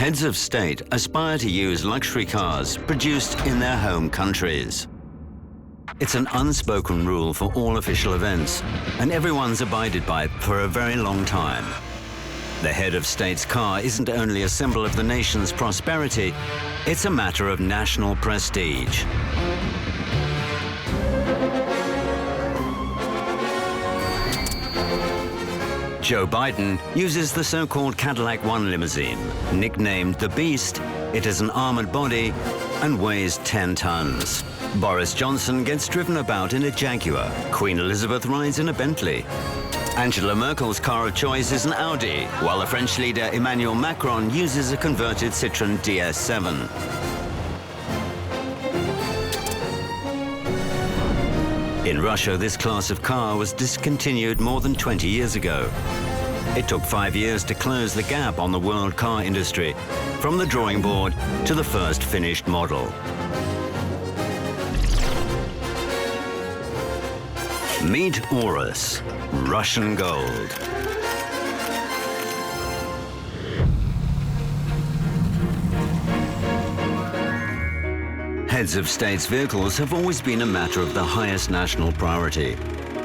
Heads of state aspire to use luxury cars produced in their home countries. It's an unspoken rule for all official events, and everyone's abided by it for a very long time. The head of state's car isn't only a symbol of the nation's prosperity, it's a matter of national prestige. Joe Biden uses the so-called Cadillac One limousine. Nicknamed the Beast, it has an armored body and weighs 10 tons. Boris Johnson gets driven about in a Jaguar. Queen Elizabeth rides in a Bentley. Angela Merkel's car of choice is an Audi, while the French leader Emmanuel Macron uses a converted Citroën DS7. In Russia, this class of car was discontinued more than 20 years ago. It took 5 years to close the gap on the world car industry, from the drawing board to the first finished model. Meet Urus, Russian gold. Heads of state's vehicles have always been a matter of the highest national priority.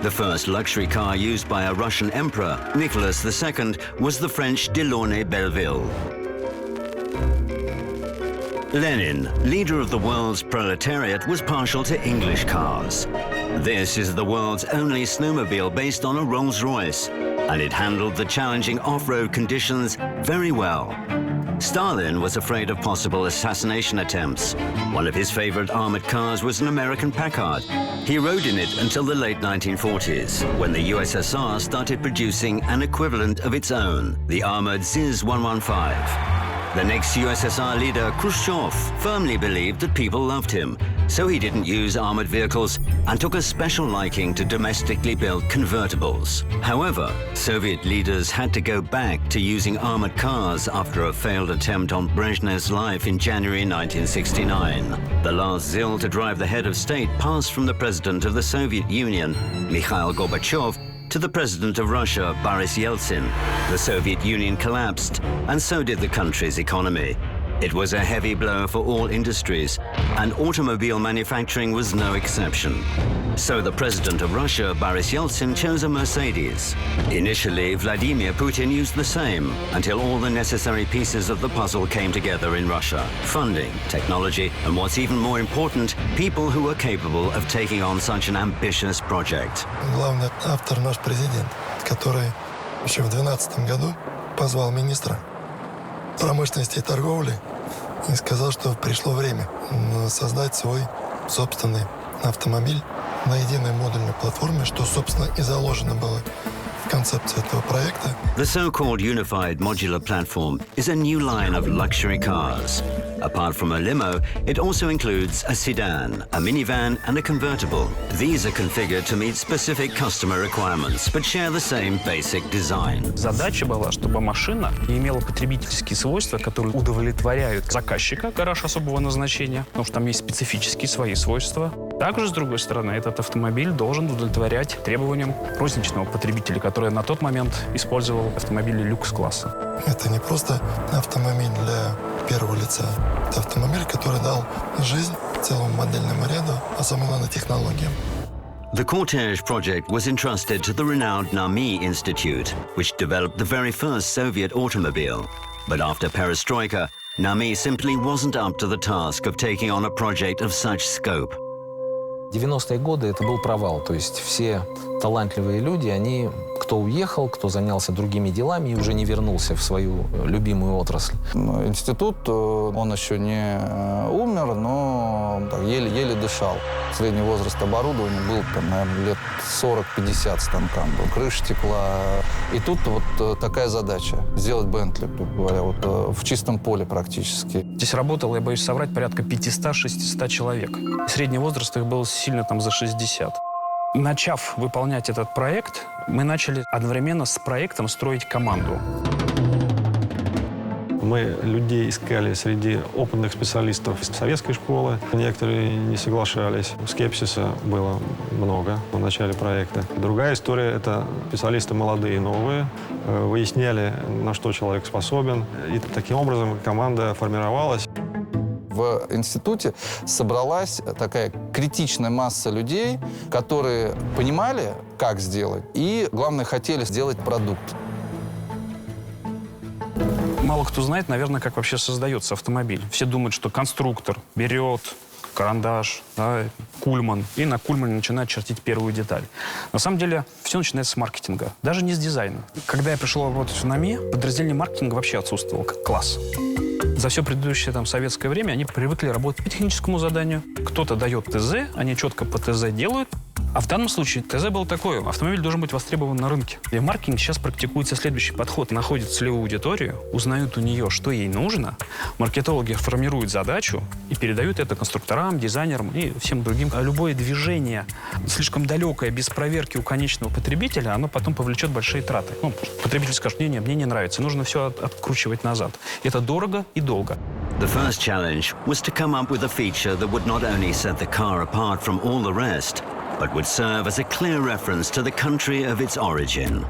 The first luxury car used by a Russian emperor, Nicholas II, was the French Delaunay Belleville. Lenin, leader of the world's proletariat, was partial to English cars. This is the world's only snowmobile based on a Rolls-Royce, and it handled the challenging off-road conditions very well. Stalin was afraid of possible assassination attempts. One of his favorite armored cars was an American Packard. He rode in it until the late 1940s, when the USSR started producing an equivalent of its own, the armored ZiS-115. The next USSR leader, Khrushchev, firmly believed that people loved him, so he didn't use armored vehicles and took a special liking to domestically built convertibles. However, Soviet leaders had to go back to using armored cars after a failed attempt on Brezhnev's life in January 1969. The last ZiL to drive the head of state passed from the president of the Soviet Union, Mikhail Gorbachev, to the president of Russia, Boris Yeltsin. The Soviet Union collapsed, and so did the country's economy. It was a heavy blow for all industries, and automobile manufacturing was no exception. So the president of Russia, Boris Yeltsin, chose a Mercedes. Initially, Vladimir Putin used the same, until all the necessary pieces of the puzzle came together in Russia. Funding, technology, and what's even more important, people who were capable of taking on such an ambitious project. Главный автор наш президент, который еще в 2012 году позвал министра промышленности и торговли и сказал, что пришло время создать свой собственный автомобиль на единой модульной платформе, что, собственно, и заложено было в концепции этого проекта. The so-called unified modular platform is a new line of luxury cars. Apart from a limo, it also includes a sedan, a minivan, and a convertible. These are configured to meet specific customer requirements, but share the same basic design. Задача была, чтобы машина имела потребительские свойства, которые удовлетворяют заказчика, гараж особого назначения, потому что там есть специфические свои свойства. Также, с другой стороны, этот автомобиль должен удовлетворять требованиям розничного потребителя, который на тот момент использовал автомобили люкс-класса. Это не просто автомобиль для первого лица. Это автомобиль, который дал жизнь целому модельному ряду, а самое главное, технологиям. The Cortege project was entrusted to the renowned NAMI Institute, which developed the very first Soviet automobile. But after perestroika, NAMI simply wasn't up to the task of taking on a project of such scope. 90-е годы это был провал, то есть все талантливые люди, они, кто уехал, кто занялся другими делами и уже не вернулся в свою любимую отрасль. Институт, он еще не умер, но еле-еле дышал. Средний возраст оборудования был, там, наверное, лет 40-50 станкам. Крыша текла. И тут вот такая задача – сделать Бентли, грубо говоря, вот в чистом поле практически. Здесь работало, я боюсь соврать, порядка 500-600 человек. Средний возраст их был сильно там за 60. Начав выполнять этот проект, мы начали одновременно с проектом строить команду. Мы людей искали среди опытных специалистов из советской школы. Некоторые не соглашались. Скепсиса было много в начале проекта. Другая история – это специалисты молодые, новые. Выясняли, на что человек способен. И таким образом команда формировалась. В институте собралась такая критичная масса людей, которые понимали, как сделать, и, главное, хотели сделать продукт. Мало кто знает, наверное, как вообще создается автомобиль. Все думают, что конструктор берет карандаш, да, кульман, и на кульмане начинает чертить первую деталь. На самом деле, все начинается с маркетинга, даже не с дизайна. Когда я пришел работать в НАМИ, подразделение маркетинга вообще отсутствовало как класс. За все предыдущее советское время они привыкли работать по техническому заданию. Кто-то дает ТЗ, они четко по ТЗ делают. А в данном случае ТЗ был такой: автомобиль должен быть востребован на рынке. И в маркетинге сейчас практикуется следующий подход. Находят целевую аудиторию, узнают у нее, что ей нужно. Маркетологи формируют задачу и передают это конструкторам, дизайнерам и всем другим. А любое движение, слишком далекое, без проверки у конечного потребителя, оно потом повлечет большие траты. Потребитель скажет: не, мне не нравится, нужно все откручивать назад. Это дорого и долго. The first challenge was to come up with a feature that would not only set the car apart from all the rest, but would serve as a clear reference to the country of its origin.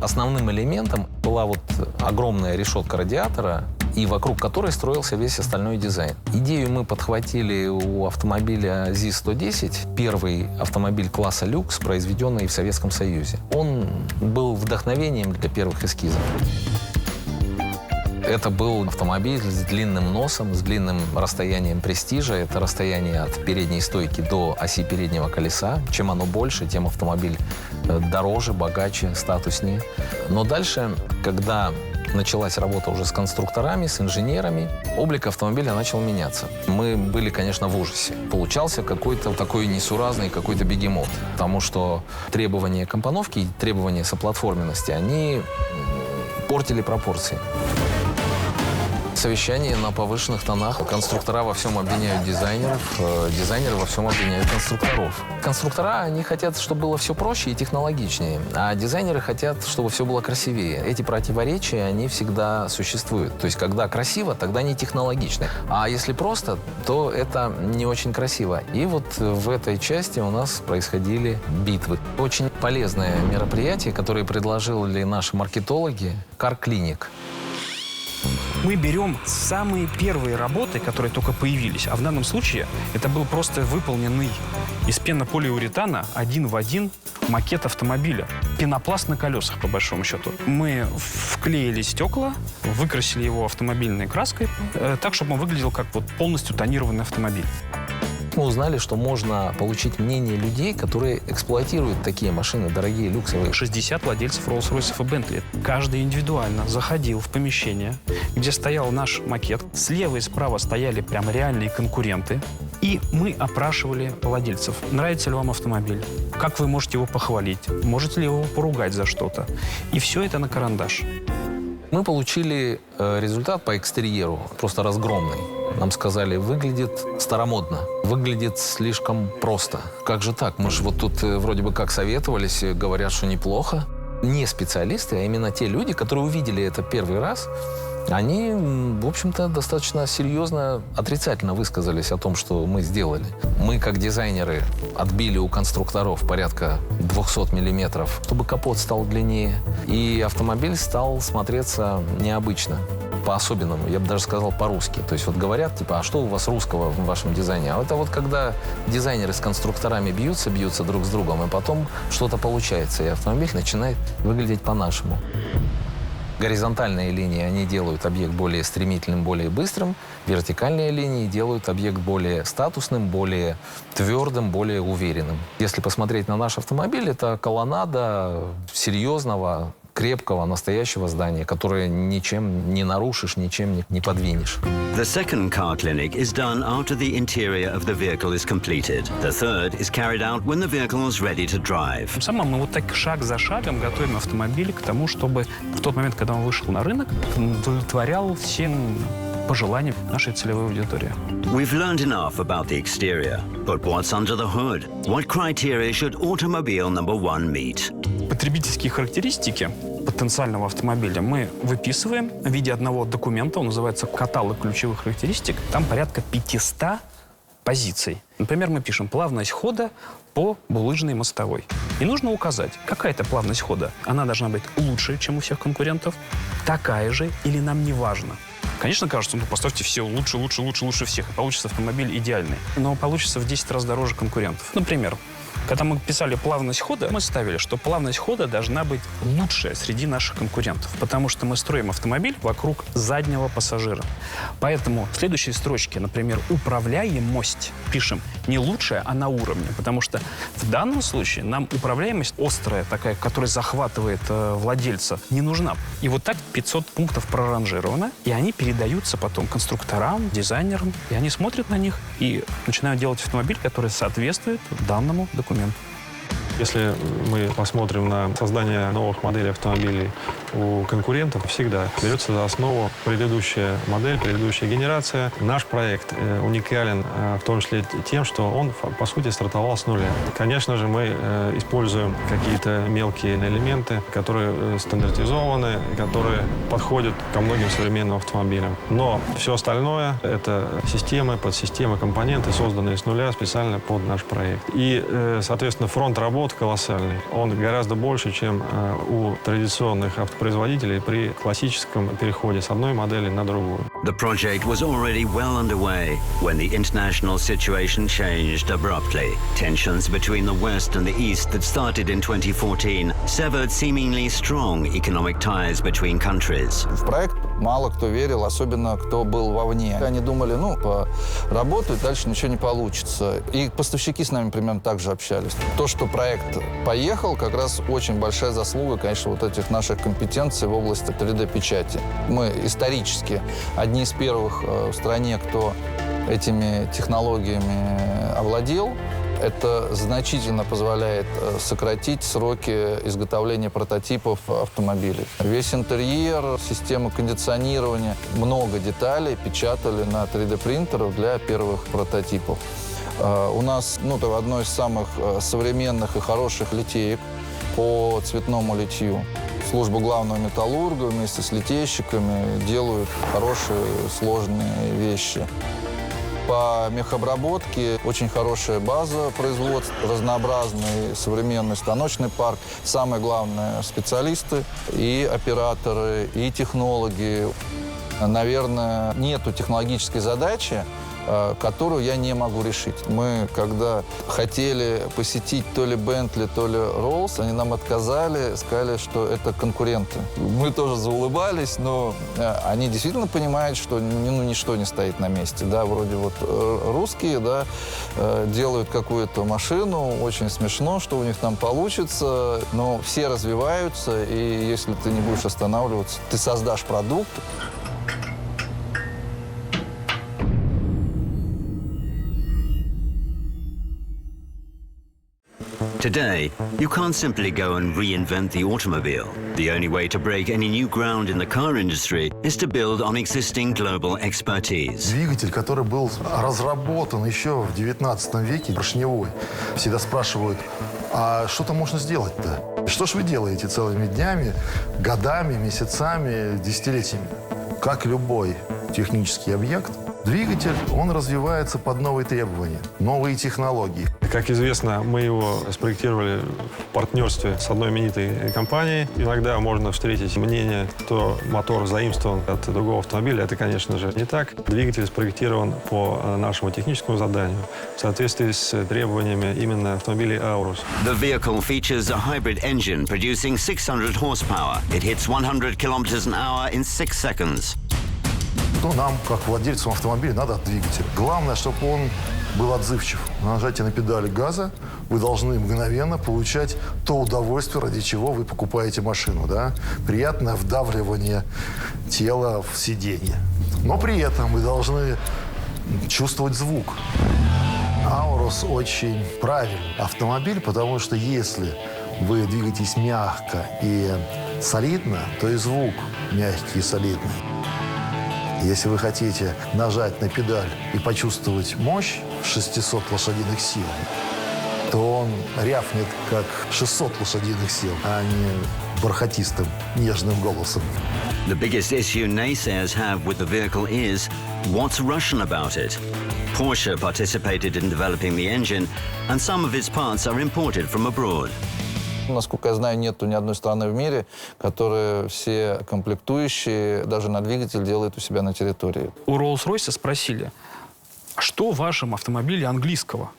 Основным элементом была вот огромная решетка радиатора, и вокруг которой строился весь остальной дизайн. Идею мы подхватили у автомобиля ЗИС-110, первый автомобиль класса люкс, произведенный в Советском Союзе. Он был вдохновением для первых эскизов. Это был автомобиль с длинным носом, с длинным расстоянием престижа. Это расстояние от передней стойки до оси переднего колеса. Чем оно больше, тем автомобиль дороже, богаче, статуснее. Но дальше, когда началась работа уже с конструкторами, с инженерами, облик автомобиля начал меняться. Мы были, конечно, в ужасе. Получался какой-то такой несуразный какой-то бегемот. Потому что требования компоновки и требования соплатформенности, они портили пропорции. Совещание на повышенных тонах. Конструктора во всем обвиняют дизайнеров, дизайнеры во всем обвиняют конструкторов. Конструктора, они хотят, чтобы было все проще и технологичнее, а дизайнеры хотят, чтобы все было красивее. Эти противоречия, они всегда существуют. То есть, когда красиво, тогда не технологично. А если просто, то это не очень красиво. И вот в этой части у нас происходили битвы. Очень полезное мероприятие, которое предложили наши маркетологи, Car Clinic. Мы берем самые первые работы, которые только появились. А в данном случае это был просто выполненный из пенополиуретана один в один макет автомобиля. Пенопласт на колесах, по большому счету. Мы вклеили стекла, выкрасили его автомобильной краской, так, чтобы он выглядел как вот полностью тонированный автомобиль. Мы узнали, что можно получить мнение людей, которые эксплуатируют такие машины, дорогие, люксовые. 60 владельцев Роллс-Ройсов и Бентли. Каждый индивидуально заходил в помещение, где стоял наш макет. Слева и справа стояли прям реальные конкуренты. И мы опрашивали владельцев. Нравится ли вам автомобиль? Как вы можете его похвалить? Можете ли его поругать за что-то? И все это на карандаш. Мы получили результат по экстерьеру, просто разгромный. Нам сказали, выглядит старомодно, выглядит слишком просто. Как же так? Мы же вот тут вроде бы как советовались, говорят, что неплохо. Не специалисты, а именно те люди, которые увидели это первый раз, они, в общем-то, достаточно серьезно, отрицательно высказались о том, что мы сделали. Мы, как дизайнеры, отбили у конструкторов порядка 200 миллиметров, чтобы капот стал длиннее, и автомобиль стал смотреться необычно, по-особенному, я бы даже сказал, по-русски. То есть вот говорят, типа, а что у вас русского в вашем дизайне? А это вот когда дизайнеры с конструкторами бьются друг с другом, и потом что-то получается, и автомобиль начинает выглядеть по-нашему. Горизонтальные линии, они делают объект более стремительным, более быстрым. Вертикальные линии делают объект более статусным, более твердым, более уверенным. Если посмотреть на наш автомобиль, это колоннада серьезного, крепкого, настоящего здания, которое ничем не нарушишь, ничем не подвинешь. The second car clinic is done after the interior of the vehicle is completed. The third is carried out when the vehicle is ready to drive. Тем самым мы вот так шаг за шагом готовим автомобиль к тому, чтобы в тот момент, когда он вышел на рынок, он удовлетворял всем пожеланиям нашей целевой аудитории. We've learned enough about the exterior, but what's under the hood? What criteria should automobile number one meet? Потребительские характеристики потенциального автомобиля мы выписываем в виде одного документа, он называется «Каталог ключевых характеристик». Там порядка 500 позиций. Например, мы пишем «плавность хода по булыжной мостовой». И нужно указать, какая это плавность хода. Она должна быть лучше, чем у всех конкурентов, такая же или нам не важно. Конечно, кажется, поставьте все лучше всех, и получится автомобиль идеальный. Но получится в 10 раз дороже конкурентов. Например, когда мы писали плавность хода, мы ставили, что плавность хода должна быть лучшая среди наших конкурентов, потому что мы строим автомобиль вокруг заднего пассажира. Поэтому в следующей строчке, например, управляемость пишем не лучшая, а на уровне, потому что в данном случае нам управляемость острая, такая, которая захватывает владельца, не нужна. И вот так 500 пунктов проранжировано, и они передаются потом конструкторам, дизайнерам, и они смотрят на них и начинают делать автомобиль, который соответствует данному документу. Если мы посмотрим на создание новых моделей автомобилей у конкурентов, всегда берется за основу предыдущая модель, предыдущая генерация. Наш проект уникален в том числе тем, что он, по сути, стартовал с нуля. Конечно же, мы используем какие-то мелкие элементы, которые стандартизованы, которые подходят ко многим современным автомобилям. Но все остальное — это системы, подсистемы, компоненты, созданные с нуля специально под наш проект. И, соответственно, фронт работ колоссальный. Он гораздо больше, чем у традиционных автопроизводителей при классическом переходе с одной модели на другую. The project was already well underway when the international situation changed abruptly. Tensions between the West and the East that started in 2014 severed seemingly strong economic ties between countries. В проект мало кто верил, особенно кто был вовне. Они думали, поработают, дальше ничего не получится. И поставщики с нами примерно так же общались. То, что проект поехал, как раз очень большая заслуга, конечно, вот этих наших компетенций в области 3D-печати. Мы исторически одни из первых в стране, кто этими технологиями овладел. Это значительно позволяет сократить сроки изготовления прототипов автомобилей. Весь интерьер, система кондиционирования, много деталей печатали на 3D-принтерах для первых прототипов. У нас одно из самых современных и хороших литеек по цветному литью. Служба главного металлурга вместе с литейщиками делают хорошие, сложные вещи. По мехобработке очень хорошая база производств, разнообразный современный станочный парк. Самое главное — специалисты и операторы, и технологи. Наверное, нету технологической задачи, которую я не могу решить. Мы, когда хотели посетить то ли Бентли, то ли Роллс, они нам отказали, сказали, что это конкуренты. Мы тоже заулыбались, но они действительно понимают, что ничто не стоит на месте. Да, вроде русские, делают какую-то машину, очень смешно, что у них там получится, но все развиваются, и если ты не будешь останавливаться, ты создашь продукт. Today, you can't simply go and reinvent the automobile. The only way to break any new ground in the car industry is to build on existing global expertise. Двигатель, который был разработан еще в 19 веке, поршневой. Всегда спрашивают, а что-то можно сделать-то? Что ж вы делаете целыми днями, годами, месяцами, десятилетиями? Как любой технический объект, двигатель, он развивается под новые требования, новые технологии. Как известно, мы его спроектировали в партнерстве с одной именитой компанией. Иногда можно встретить мнение, что мотор заимствован от другого автомобиля. Это, конечно же, не так. Двигатель спроектирован по нашему техническому заданию в соответствии с требованиями именно автомобилей Aurus. The vehicle features a hybrid engine producing 600 horsepower. It hits 100 kilometers an hour in 6 seconds. Нам, как владельцам автомобиля, надо двигатель. Главное, чтобы он был отзывчив. На нажатие на педали газа вы должны мгновенно получать то удовольствие, ради чего вы покупаете машину. Да? Приятное вдавливание тела в сиденье. Но при этом вы должны чувствовать звук. Aurus очень правильный автомобиль, потому что если вы двигаетесь мягко и солидно, то и звук мягкий и солидный. Если вы хотите нажать на педаль и почувствовать мощь 600 лошадиных сил, то он рявкнет как 600 лошадиных сил, а не бархатистым, нежным голосом. The biggest issue naysayers have with the vehicle is, what's Russian about it? Porsche participated in developing the engine, and some of its parts are imported from abroad. Насколько я знаю, нету ни одной страны в мире, которая все комплектующие, даже на двигатель, делает у себя на территории. У Rolls-Royce спросили, что в вашем автомобиле английского?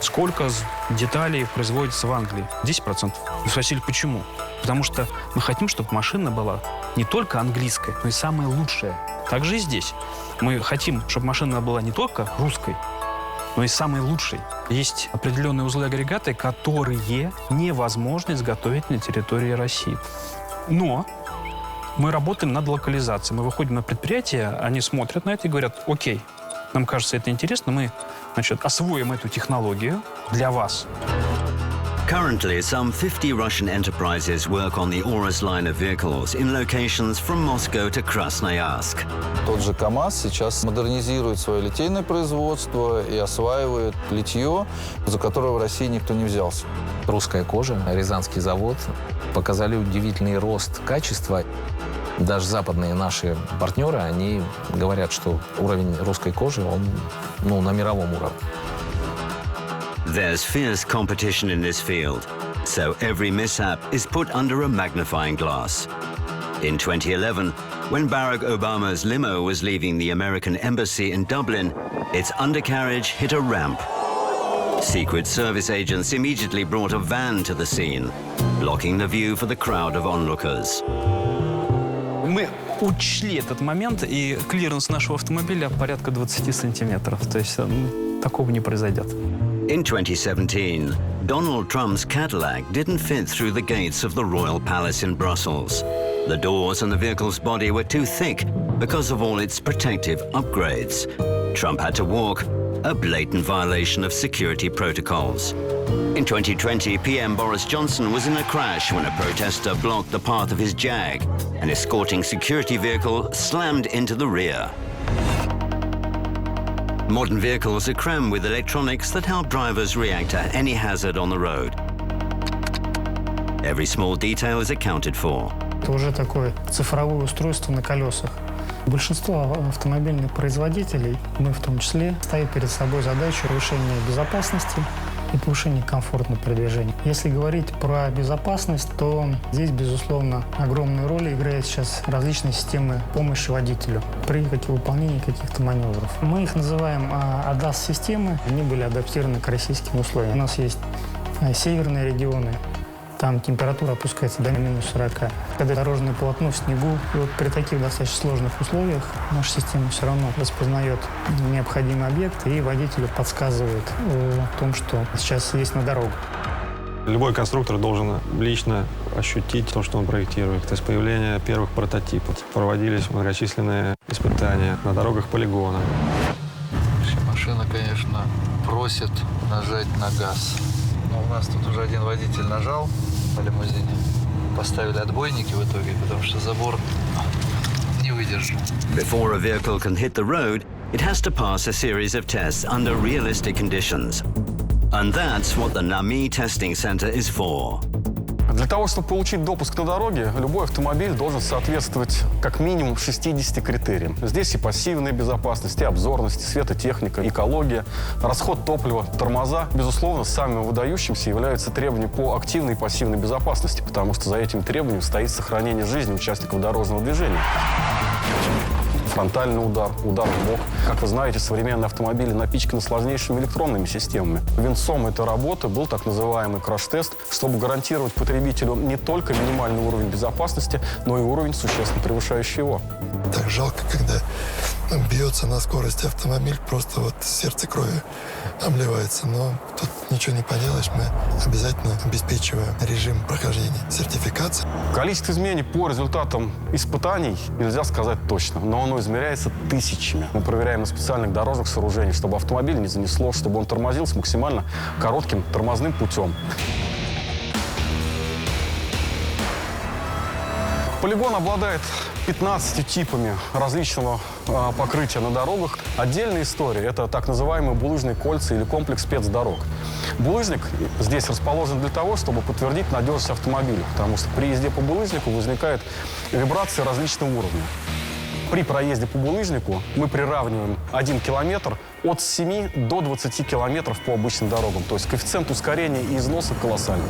Сколько деталей производится в Англии? 10%. И спросили, почему? Потому что мы хотим, чтобы машина была не только английская, но и самая лучшая. Так же и здесь. Мы хотим, чтобы машина была не только русской, но и самой лучшей. Есть определенные узлы-агрегаты, которые невозможно изготовить на территории России. Но мы работаем над локализацией. Мы выходим на предприятие, они смотрят на это и говорят, окей, нам кажется это интересно, мы, освоим эту технологию для вас. Currently, some 50 Russian enterprises work on the Urus line of vehicles in locations from Moscow to Krasnoyarsk. Тот же КАМАЗ сейчас модернизирует свое литейное производство и осваивает литье, за которое в России никто не взялся. Русская кожа, Рязанский завод показали удивительный рост качества. Даже западные наши партнеры, они говорят, что уровень русской кожи, он на мировом уровне. There's fierce competition in this field, so every mishap is put under a magnifying glass. In 2011, when Barack Obama's limo was leaving the American embassy in Dublin, its undercarriage hit a ramp. Secret Service agents immediately brought a van to the scene, blocking the view for the crowd of onlookers. Мы учли этот момент, и клиренс нашего автомобиля порядка 20 сантиметров. То есть такого не произойдет. In 2017, Donald Trump's Cadillac didn't fit through the gates of the Royal Palace in Brussels. The doors and the vehicle's body were too thick because of all its protective upgrades. Trump had to walk, a blatant violation of security protocols. In 2020, PM Boris Johnson was in a crash when a protester blocked the path of his Jag. An escorting security vehicle slammed into the rear. Modern vehicles are crammed with electronics that help drivers react to any hazard on the road. Every small detail is accounted for. Это уже такое цифровое устройство на колесах. Большинство автомобильных производителей, мы в том числе, ставят перед собой задачу повышения безопасности и повышения комфорта передвижения. Если говорить про безопасность, то здесь, безусловно, огромную роль играют сейчас различные системы помощи водителю при выполнении каких-то маневров. Мы их называем ADAS-системы. Они были адаптированы к российским условиям. У нас есть северные регионы, там температура опускается до минус 40. Когда дорожное полотно в снегу, и вот при таких достаточно сложных условиях наша система все равно распознает необходимый объект и водителю подсказывает о том, что сейчас есть на дорогу. Любой конструктор должен лично ощутить то, что он проектирует. То есть появление первых прототипов. Проводились многочисленные испытания на дорогах полигона. Машина, конечно, просит нажать на газ. Но у нас тут уже один водитель нажал на лимузине. Поставили отбойники в итоге, потому что забор не выдержал. Before a vehicle can hit the road, it has to pass a series of tests under realistic conditions. And that's what the NAMI testing center is for. Для того, чтобы получить допуск на дороге, любой автомобиль должен соответствовать как минимум 60 критериям. Здесь и пассивная безопасность, и обзорность, и светотехника, экология, расход топлива, тормоза. Безусловно, самым выдающимся являются требования по активной и пассивной безопасности, потому что за этим требованием стоит сохранение жизни участников дорожного движения. Фронтальный удар, удар в бок. Как вы знаете, современные автомобили напичканы сложнейшими электронными системами. Венцом этой работы был так называемый краш-тест, чтобы гарантировать потребителю не только минимальный уровень безопасности, но и уровень, существенно превышающий его. Так жалко, когда бьется на скорости автомобиль, просто сердце кровью обливается. Но тут ничего не поделаешь, мы обязательно обеспечиваем режим прохождения сертификации. Количество изменений по результатам испытаний нельзя сказать точно, но оно измеряется тысячами. Мы проверяем на специальных дорожных сооружениях, чтобы автомобиль не занесло, чтобы он тормозил с максимально коротким тормозным путем. Полигон обладает 15 типами различного покрытия на дорогах. Отдельная история – это так называемые булыжные кольца или комплекс спецдорог. Булыжник здесь расположен для того, чтобы подтвердить надежность автомобиля, потому что при езде по булыжнику возникает вибрация различного уровня. При проезде по булыжнику мы приравниваем 1 километр от 7 до 20 километров по обычным дорогам. То есть коэффициент ускорения и износа колоссальный.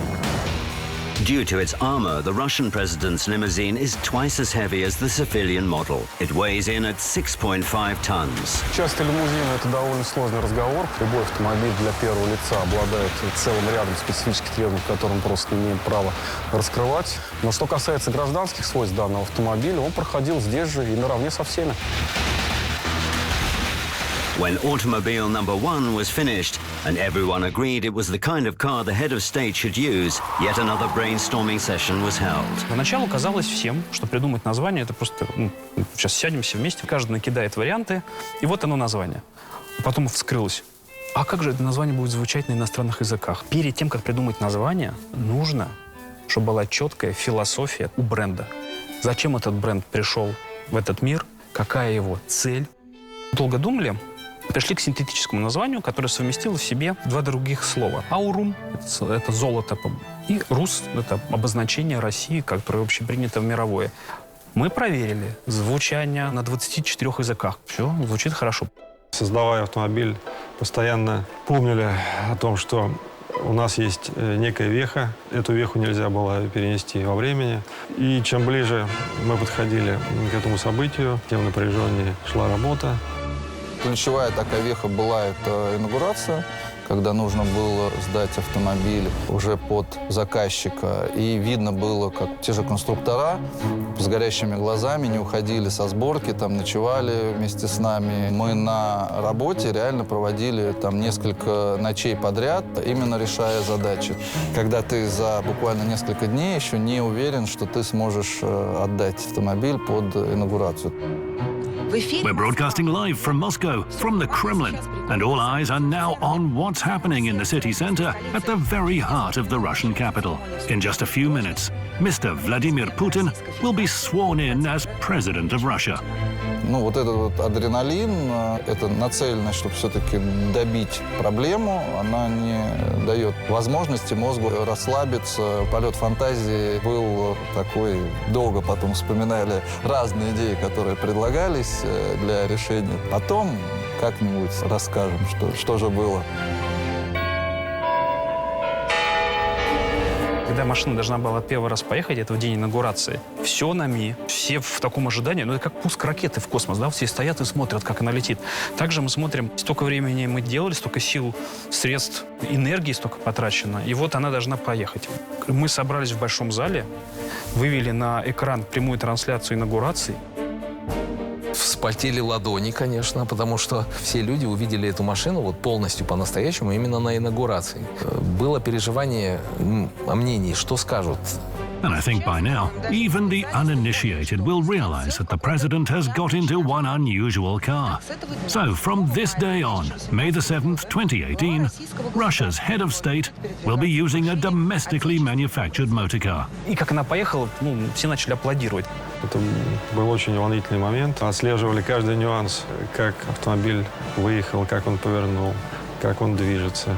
Due to its armor, the Russian president's limousine is twice as heavy as the civilian model. It weighs in at 6.5 tons. Часть лимузина – это довольно сложный разговор. Любой автомобиль для первого лица обладает целым рядом специфических требований, которые мы просто не имеем права раскрывать. Но что касается гражданских свойств данного автомобиля, он проходил здесь же и наравне со всеми. When automobile number 1 was finished, and everyone agreed it was the kind of car the head of state should use, yet another brainstorming session was held. Поначалу казалось всем, что придумать название — это просто сейчас сядем все вместе, каждый накидает варианты, и вот оно название. Потом вскрылось. А как же это название будет звучать на иностранных языках? Перед тем, как придумать название, нужно, чтобы была четкая философия у бренда. Зачем этот бренд пришел в этот мир? Какая его цель? Долго думали, пришли к синтетическому названию, которое совместило в себе два других слова. Аурум – это золото, и рус – это обозначение России, которое общепринято в мировое. Мы проверили звучание на 24 языках. Все, звучит хорошо. Создавая автомобиль, постоянно помнили о том, что у нас есть некая веха. Эту веху нельзя было перенести во времени. И чем ближе мы подходили к этому событию, тем напряженнее шла работа. Ключевая такая веха была это инаугурация, когда нужно было сдать автомобиль уже под заказчика. И видно было, как те же конструктора с горящими глазами не уходили со сборки, там ночевали вместе с нами. Мы на работе реально проводили там несколько ночей подряд, именно решая задачи. Когда ты за буквально несколько дней еще не уверен, что ты сможешь отдать автомобиль под инаугурацию. We're broadcasting live from Moscow, from the Kremlin, and all eyes are now on what's happening in the city center at the very heart of the Russian capital. In just a few minutes, Mr. Vladimir Putin will be sworn in as President of Russia. Ну, вот этот вот адреналин, это нацеленность, чтобы все-таки добить проблему, она не дает возможности мозгу расслабиться. Полет фантазии был такой, долго потом вспоминали разные идеи, которые предлагались для решения. Потом как-нибудь расскажем, что же было. Когда машина должна была первый раз поехать, это в день инаугурации, все на Ми, все в таком ожидании, ну это как пуск ракеты в космос, да, все стоят и смотрят, как она летит. Также мы смотрим, столько времени мы делали, столько сил, средств, энергии столько потрачено, и вот она должна поехать. Мы собрались в большом зале, вывели на экран прямую трансляцию инаугурации. Вспотели ладони, конечно, потому что все люди увидели эту машину вот полностью по-настоящему именно на инаугурации. Было переживание о мнении, что скажут. And I think by now, even the uninitiated will realize that the president has got into one unusual car. So, from this day on, May the 7th, 2018, Russia's head of state will be using a domestically manufactured motor car. И как она поехала, все начали аплодировать. Это был очень волнительный момент. Отслеживали каждый нюанс, как автомобиль выехал, как он повернул, как он движется.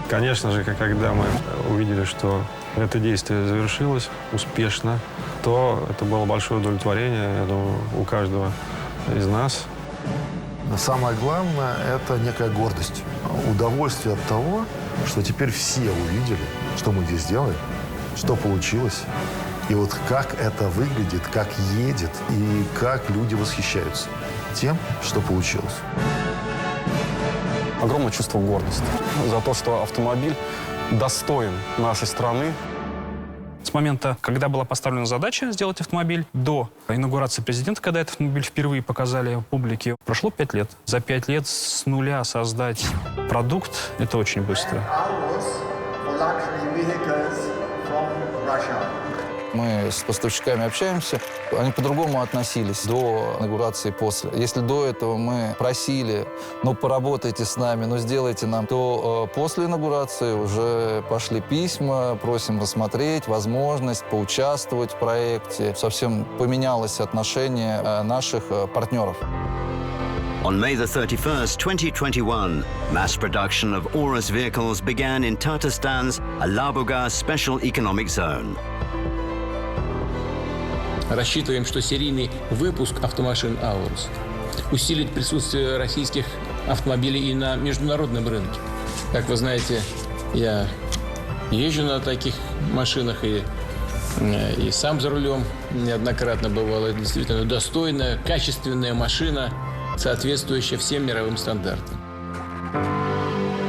Конечно же, когда мы увидели, что это действие завершилось успешно, то это было большое удовлетворение, я думаю, у каждого из нас. Самое главное – это некая гордость, удовольствие от того, что теперь все увидели, что мы здесь делаем, что получилось, и вот как это выглядит, как едет, и как люди восхищаются тем, что получилось. Огромное чувство гордости за то, что автомобиль достоин нашей страны. С момента, когда была поставлена задача сделать автомобиль, до инаугурации президента, когда этот автомобиль впервые показали публике, прошло 5 лет. За 5 лет с нуля создать продукт – это очень быстро. Мы с поставщиками общаемся. Они по-другому относились до инаугурации и после. Если до этого мы просили, ну, поработайте с нами, ну, сделайте нам, то после инаугурации уже пошли письма, просим рассмотреть возможность поучаствовать в проекте. Совсем поменялось отношение наших партнеров. On May the 31st, 2021, mass production of Aurus vehicles began in Tatastan's Alabuga Special Economic Zone. Рассчитываем, что серийный выпуск автомашин «Аурус» усилит присутствие российских автомобилей и на международном рынке. Как вы знаете, я езжу на таких машинах и сам за рулем неоднократно бывал. Это действительно достойная, качественная машина, соответствующая всем мировым стандартам.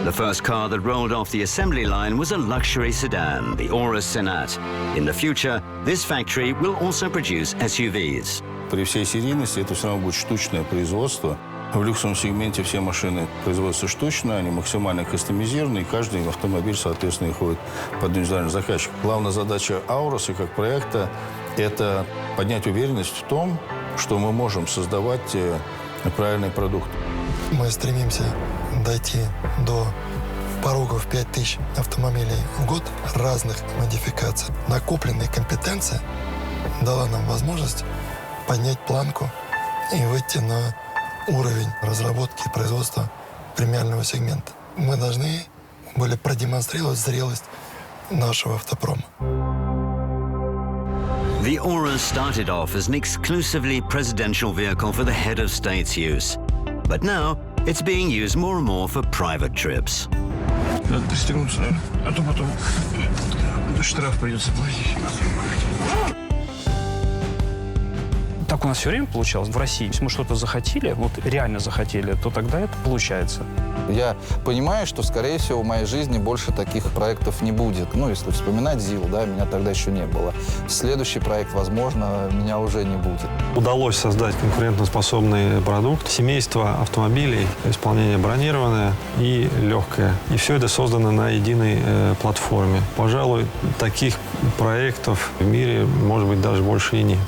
The first car that rolled off the assembly line was a luxury sedan, the Aurus Senat. In the future, this factory will also produce SUVs. При всей серийности это все равно будет штучное производство. В люксовом сегменте все машины производятся штучно, они максимально кастомизированы, и каждый автомобиль, соответственно, ходит под индивидуальный заказчик. Главная задача Ауруса как проекта – это поднять уверенность в том, что мы можем создавать правильный продукт. Мы стремимся дойти до порогов 5000 автомобилей в год разных модификаций. Накопленная компетенция дала нам возможность поднять планку и выйти на уровень разработки и производства премиального сегмента. Мы должны были продемонстрировать зрелость нашего автопрома. The Aurus started off as an exclusively presidential vehicle for the head of state's use. But now, it's being used more and more for private trips. Надо пристегнуться, наверное, а то потом штраф придется платить. Так у нас все время получалось в России. Если мы что-то захотели, вот реально захотели, то тогда это получается. Я понимаю, что, скорее всего, в моей жизни больше таких проектов не будет. Ну, если вспоминать ЗИЛ, да, меня тогда еще не было. Следующий проект, возможно, меня уже не будет. Удалось создать конкурентоспособный продукт. Семейство автомобилей, исполнение бронированное и легкое. И все это создано на единой платформе. Пожалуй, таких проектов в мире, может быть, даже больше и нет.